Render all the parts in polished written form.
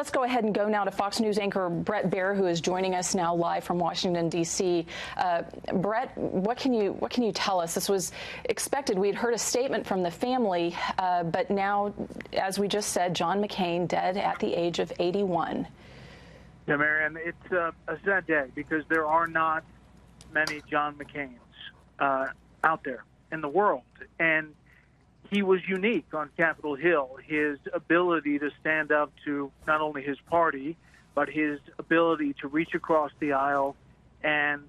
let's go ahead and go now to Fox News anchor Bret Baier, who is joining us now live from Washington, D.C. Bret, what can you tell us? This was expected. We had heard a statement from the family, but now, as we just said, John McCain dead at the age of 81. Yeah, Marianne, it's a sad day because there are not many John McCains out there in the world, and he was unique on Capitol Hill. His ability to stand up to not only his party, but his ability to reach across the aisle and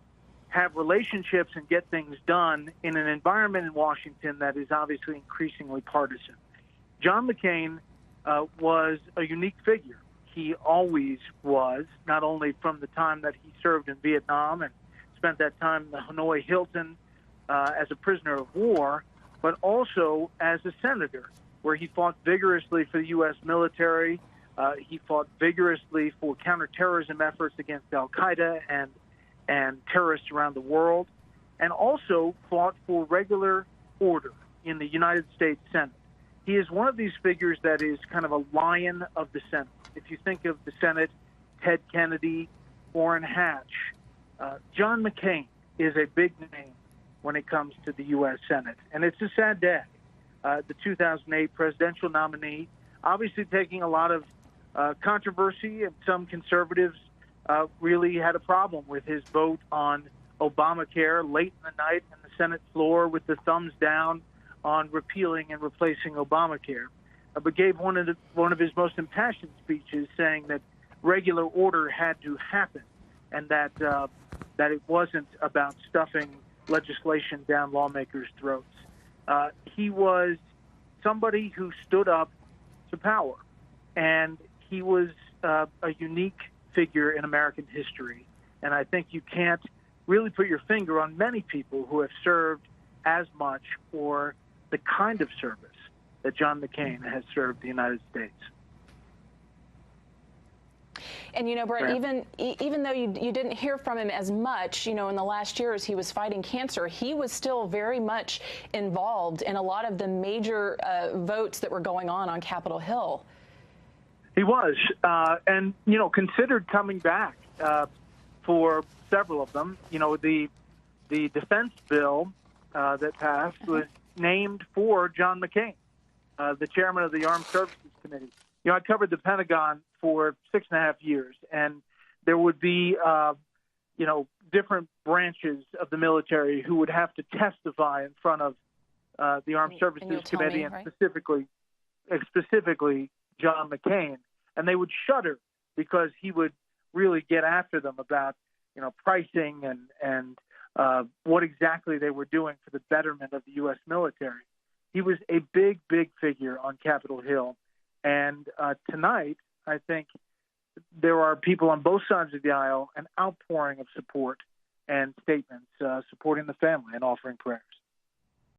have relationships and get things done in an environment in Washington that is obviously increasingly partisan. John McCain was a unique figure. He always was, not only from the time that he served in Vietnam and spent that time in the Hanoi Hilton as a prisoner of war, but also as a senator, where he fought vigorously for the U.S. military. He fought vigorously for counterterrorism efforts against al-Qaeda and terrorists around the world, and also fought for regular order in the United States Senate. He is one of these figures that is kind of a lion of the Senate. If you think of the Senate, Ted Kennedy, Orrin Hatch, John McCain is a big name when it comes to the U.S. Senate. And it's a sad day. The 2008 presidential nominee, obviously taking a lot of controversy, and some conservatives really had a problem with his vote on Obamacare late in the night on the Senate floor with the thumbs down on repealing and replacing Obamacare, but gave one of his most impassioned speeches saying that regular order had to happen, and that it wasn't about stuffing legislation down lawmakers' throats. He was somebody who stood up to power, and he was a unique figure in American history. And I think you can't really put your finger on many people who have served as much or the kind of service that John McCain has served the United States. And, you know, Bret, even though you didn't hear from him as much, you know, in the last year as he was fighting cancer, he was still very much involved in a lot of the major votes that were going on Capitol Hill. He was, and, you know, considered coming back for several of them. You know, the defense bill that passed was named for John McCain, the chairman of the Armed Services Committee. You know, I covered the Pentagon for 6.5 years, and there would be, you know, different branches of the military who would have to testify in front of the Armed Services Committee, and specifically John McCain, and they would shudder because he would really get after them about, you know, pricing and what exactly they were doing for the betterment of the U.S. military. He was a big, big figure on Capitol Hill. And tonight, I think there are people on both sides of the aisle, an outpouring of support and statements supporting the family and offering prayers.